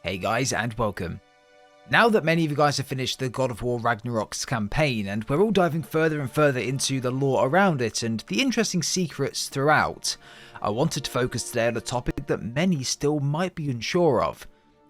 Hey guys, and welcome. Now that many of you guys have finished the God of War Ragnarok's campaign, and we're all diving further and further into the lore around it and the interesting secrets throughout, I wanted to focus today on a topic that many still might be unsure of.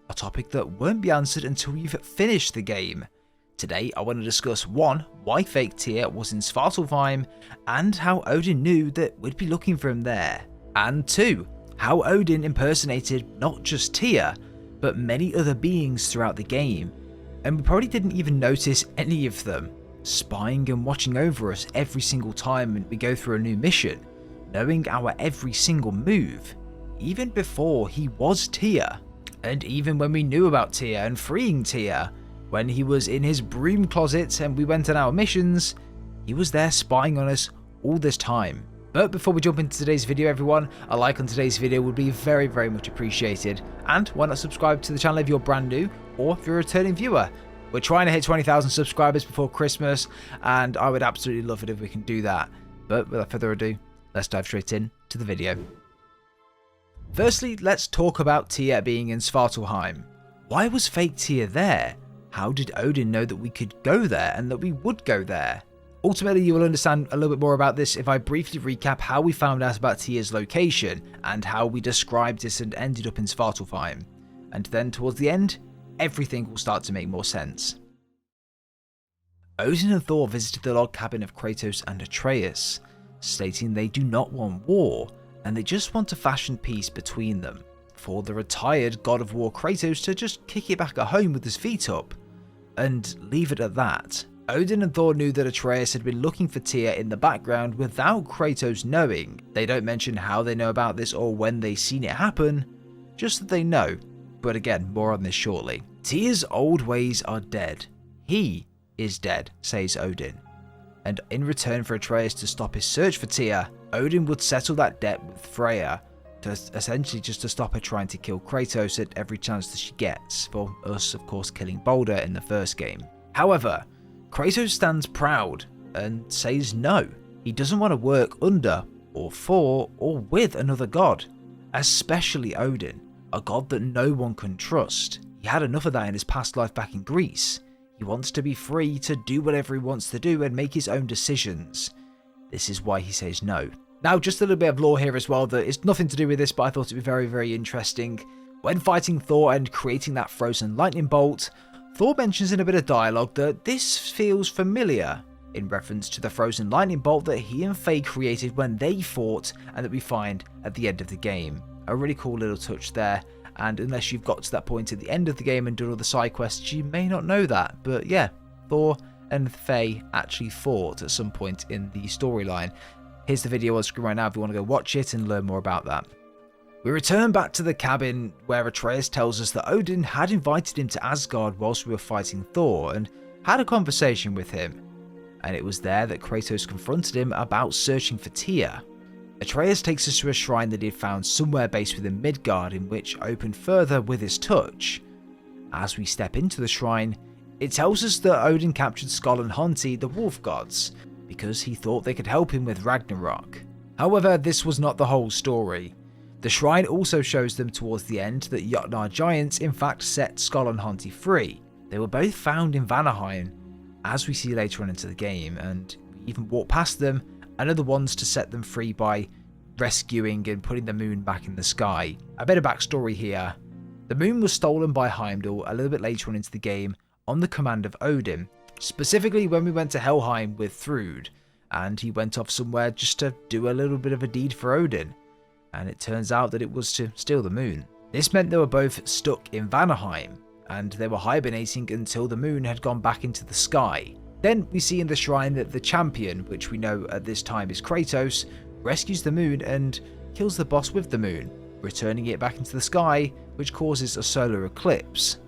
A topic that won't be answered until you've finished the game. Today I want to discuss 1. Why Fake Tyr was in Svartalfheim, and how Odin knew that we'd be looking for him there. And 2. How Odin impersonated not just Tyr, but many other beings throughout the game, and we probably didn't even notice any of them, spying and watching over us every single time we go through a new mission, knowing our every single move, even before he was Tyr, and even when we knew about Tyr and freeing Tyr, when he was in his broom closet and we went on our missions, he was there spying on us all this time. But before we jump into today's video, everyone, a like on today's video would be very, very much appreciated. And why not subscribe to the channel if you're brand new, or if you're a returning viewer. We're trying to hit 20,000 subscribers before Christmas, and I would absolutely love it if we can do that. But without further ado, let's dive straight in to the video. Firstly, let's talk about Tyr being in Svartalfheim. Why was Fake Tyr there? How did Odin know that we could go there and that we would go there? Ultimately, you will understand a little bit more about this if I briefly recap how we found out about Tyr's location and how we described it and ended up in Svartalfheim. And then towards the end, everything will start to make more sense. Odin and Thor visited the log cabin of Kratos and Atreus, stating they do not want war and they just want to fashion peace between them, for the retired God of War Kratos to just kick it back at home with his feet up, and leave it at that. Odin and Thor knew that Atreus had been looking for Tyr in the background without Kratos knowing. They don't mention how they know about this or when they seen it happen, just that they know, but again, more on this shortly. Tyr's old ways are dead. He is dead, says Odin. And in return for Atreus to stop his search for Tyr, Odin would settle that debt with Freya, essentially just to stop her trying to kill Kratos at every chance that she gets, for us of course killing Baldur in the first game. However, Kratos stands proud and says no, he doesn't want to work under, or for, or with another god, especially Odin, a god that no one can trust. He had enough of that in his past life back in Greece. He wants to be free to do whatever he wants to do and make his own decisions. This is why he says no. Now, just a little bit of lore here as well that is nothing to do with this, but I thought it'd be very, very interesting. When fighting Thor and creating that frozen lightning bolt, Thor mentions in a bit of dialogue that this feels familiar, in reference to the frozen lightning bolt that he and Faye created when they fought and that we find at the end of the game. A really cool little touch there, and unless you've got to that point at the end of the game and done all the side quests, you may not know that. But yeah, Thor and Faye actually fought at some point in the storyline. Here's the video on screen right now if you want to go watch it and learn more about that. We return back to the cabin where Atreus tells us that Odin had invited him to Asgard whilst we were fighting Thor and had a conversation with him, and it was there that Kratos confronted him about searching for Tyr. Atreus takes us to a shrine that he had found somewhere based within Midgard, in which opened further with his touch. As we step into the shrine, it tells us that Odin captured Skoll and Honti, the wolf gods, because he thought they could help him with Ragnarok. However, this was not the whole story. The shrine also shows them towards the end that Jotnar giants in fact set Skoll and Honti free. They were both found in Vanaheim, as we see later on into the game, and we even walk past them and are the ones to set them free by rescuing and putting the moon back in the sky. A bit of backstory here. The moon was stolen by Heimdall a little bit later on into the game on the command of Odin, specifically when we went to Helheim with Thrud, and he went off somewhere just to do a little bit of a deed for Odin. And it turns out that it was to steal the moon. This meant they were both stuck in Vanaheim, and they were hibernating until the moon had gone back into the sky. Then we see in the shrine that the champion, which we know at this time is Kratos, rescues the moon and kills the boss with the moon, returning it back into the sky, which causes a solar eclipse.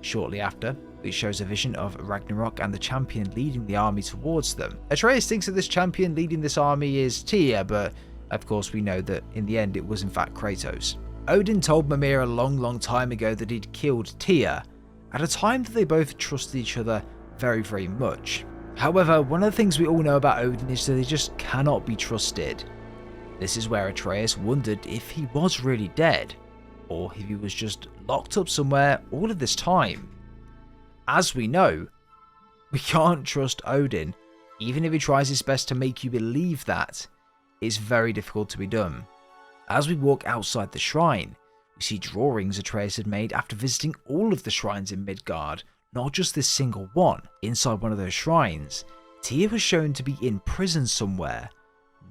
Shortly after, it shows a vision of Ragnarok and the champion leading the army towards them. Atreus thinks that this champion leading this army is Tyr, but of course we know that in the end it was in fact Kratos. Odin told Mimir a long time ago that he'd killed Tyr, at a time that they both trusted each other very, very much. However, one of the things we all know about Odin is that he just cannot be trusted. This is where Atreus wondered if he was really dead. or if he was just locked up somewhere all of this time. As we know, we can't trust Odin. Even if he tries his best to make you believe that, it's very difficult to be done. As we walk outside the shrine, we see drawings Atreus had made after visiting all of the shrines in Midgard, not just this single one. Inside one of those shrines, Tyr was shown to be in prison somewhere.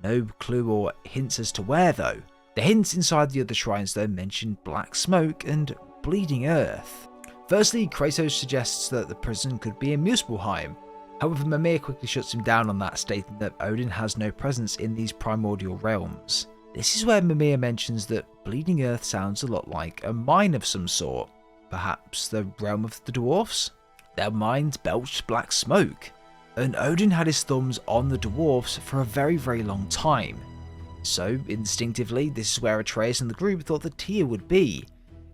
No clue or hints as to where though. The hints inside the other shrines though mention black smoke and bleeding earth. Firstly, Kratos suggests that the prison could be in Muspelheim. However, Mimir quickly shuts him down on that, stating that Odin has no presence in these primordial realms. This is where Mimir mentions that bleeding earth sounds a lot like a mine of some sort. Perhaps the realm of the dwarfs? Their mines belched black smoke, and Odin had his thumbs on the dwarfs for a very, very long time. So, instinctively, this is where Atreus and the group thought that Tyr would be,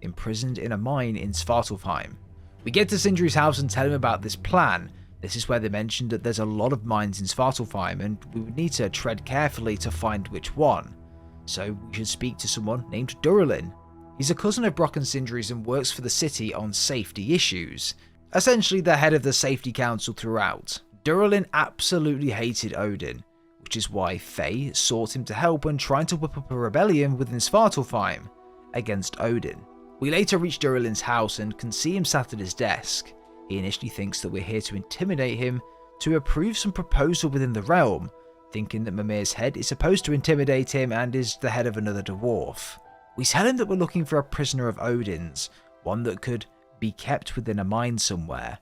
imprisoned in a mine in Svartalfheim. We get to Sindri's house and tell him about this plan. This is where they mentioned that there's a lot of mines in Svartalfheim, and we would need to tread carefully to find which one. So we should speak to someone named Durlin. He's a cousin of Brock and Sindri's and works for the city on safety issues. Essentially the head of the safety council throughout. Durlin absolutely hated Odin, which is why Faye sought him to help when trying to whip up a rebellion within Svartalfheim against Odin. We later reach Durlin's house and can see him sat at his desk. He initially thinks that we're here to intimidate him to approve some proposal within the realm, thinking that Mimir's head is supposed to intimidate him and is the head of another dwarf. We tell him that we're looking for a prisoner of Odin's, one that could be kept within a mine somewhere.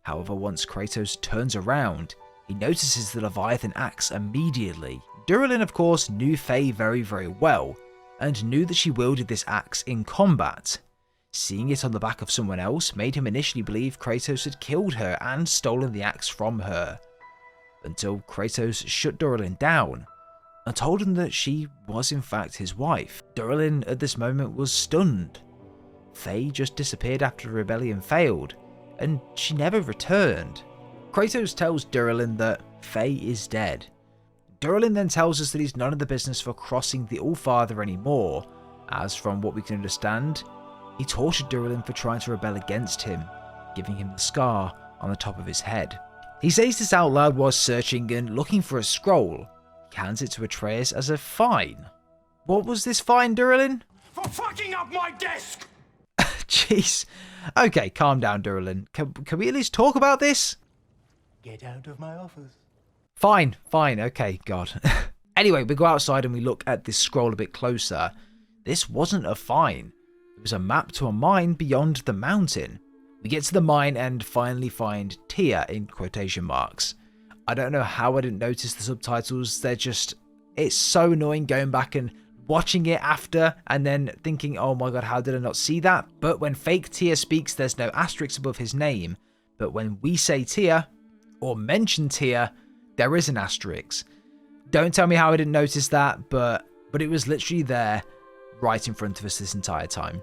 However, once Kratos turns around, he notices the Leviathan axe immediately. Durlin, of course, knew Faye very, very well, and knew that she wielded this axe in combat. Seeing it on the back of someone else made him initially believe Kratos had killed her and stolen the axe from her, until Kratos shut Durlin down and told him that she was in fact his wife. Durlin at this moment was stunned. Faye just disappeared after the rebellion failed, and she never returned. Kratos tells Durlin that Faye is dead. Durlin then tells us that he's none of the business for crossing the Allfather anymore, as from what we can understand, he tortured Durlin for trying to rebel against him, giving him the scar on the top of his head. He says this out loud while searching and looking for a scroll. He hands it to Atreus as a fine. What was this fine, Durlin? For fucking up my desk! Jeez. Okay, calm down, Durlin. Can we at least talk about this? Get out of my office. Fine, okay, God. Anyway, we go outside and we look at this scroll a bit closer. This wasn't a fine. It was a map to a mine beyond the mountain. We get to the mine and finally find Tyr in quotation marks. I don't know how I didn't notice the subtitles. It's so annoying going back and watching it after and then thinking, oh my god, how did I not see that? But when Fake Tyr speaks, there's no asterisk above his name. But when we say Tyr, or mention Tyr, there is an asterisk. Don't tell me how I didn't notice that, but it was literally there, right in front of us this entire time.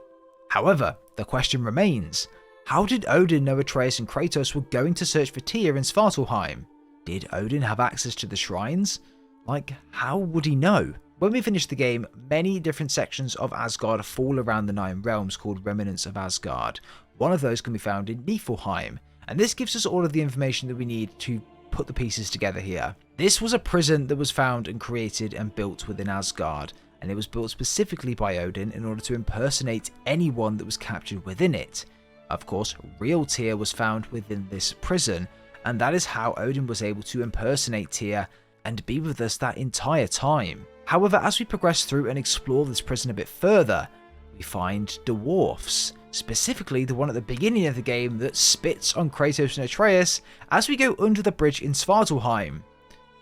However, the question remains, how did Odin know Atreus and Kratos were going to search for Tyr in Svartalfheim? Did Odin have access to the shrines? Like, how would he know? When we finish the game, many different sections of Asgard fall around the 9 realms called Remnants of Asgard. One of those can be found in Niflheim, and this gives us all of the information that we need to put the pieces together here. This was a prison that was found and created and built within Asgard, and it was built specifically by Odin in order to impersonate anyone that was captured within it. Of course, real Tyr was found within this prison, and that is how Odin was able to impersonate Tyr and be with us that entire time. However, as we progress through and explore this prison a bit further, we find dwarfs, specifically the one at the beginning of the game that spits on Kratos and Atreus as we go under the bridge in Svartalfheim.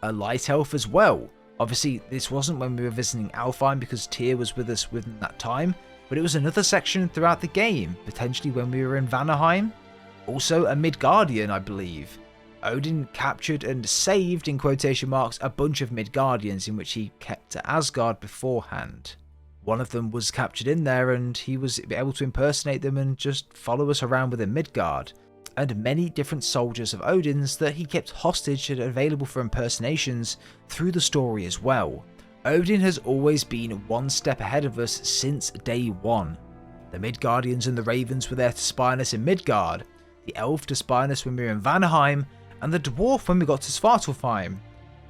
A light elf as well. Obviously, this wasn't when we were visiting Alfheim because Tyr was with us within that time, but it was another section throughout the game, potentially when we were in Vanaheim. Also a Midgardian, I believe. Odin captured and saved, in quotation marks, a bunch of Midgardians in which he kept at Asgard beforehand. One of them was captured in there and he was able to impersonate them and just follow us around within Midgard. And many different soldiers of Odin's that he kept hostage and available for impersonations through the story as well. Odin has always been one step ahead of us since day one. The Midgardians and the Ravens were there to spy on us in Midgard, the Elf to spy on us when we were in Vanaheim, and the Dwarf when we got to Svartalfheim.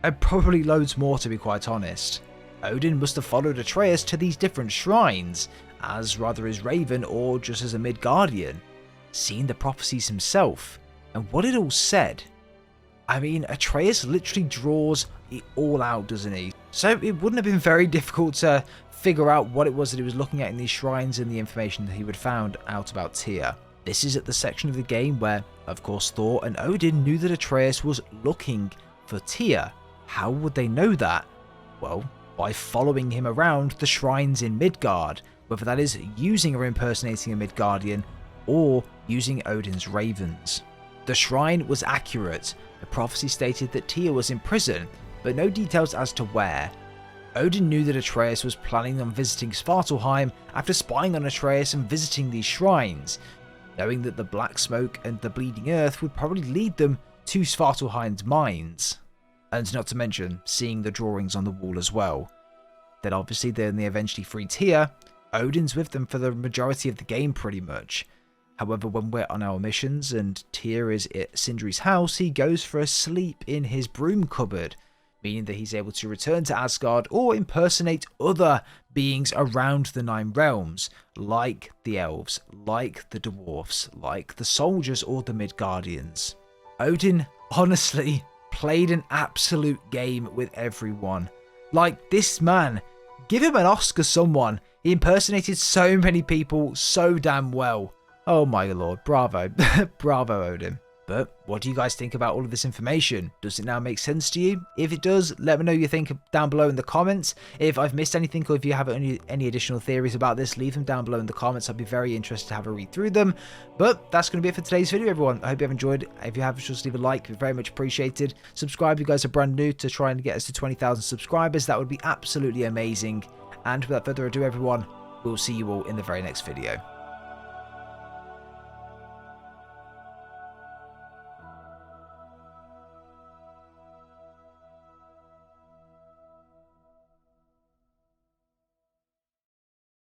And probably loads more, to be quite honest. Odin must have followed Atreus to these different shrines, as rather as Raven or just as a Midgardian, seen the prophecies himself, and what it all said. I mean, Atreus literally draws it all out, doesn't he? So it wouldn't have been very difficult to figure out what it was that he was looking at in these shrines and the information that he would found out about Tyr. This is at the section of the game where, of course, Thor and Odin knew that Atreus was looking for Tyr. How would they know that? Well, by following him around the shrines in Midgard, whether that is using or impersonating a Midgardian, or using Odin's ravens. The shrine was accurate. The prophecy stated that Tyr was in prison, but no details as to where. Odin knew that Atreus was planning on visiting Svartalfheim after spying on Atreus and visiting these shrines, knowing that the black smoke and the bleeding earth would probably lead them to Svartalfheim's mines. And not to mention seeing the drawings on the wall as well. Then obviously then they eventually free Tyr. Odin's with them for the majority of the game pretty much. However, when we're on our missions and Tyr is at Sindri's house, he goes for a sleep in his broom cupboard, meaning that he's able to return to Asgard or impersonate other beings around the Nine Realms, like the elves, like the dwarfs, like the soldiers or the Midgardians. Odin honestly played an absolute game with everyone. Like, this man, give him an Oscar, someone. He impersonated so many people so damn well. Oh my lord, bravo. Bravo, Odin. But what do you guys think about all of this information? Does it now make sense to you? If it does, let me know your think down below in the comments. If I've missed anything or if you have any additional theories about this, leave them down below in the comments. I'd be very interested to have a read through them. But that's going to be it for today's video, everyone. I hope you have enjoyed. If you have, just leave a like. It'd be very much appreciated. Subscribe if you guys are brand new to try and get us to 20,000 subscribers. That would be absolutely amazing. And without further ado, everyone, we'll see you all in the very next video.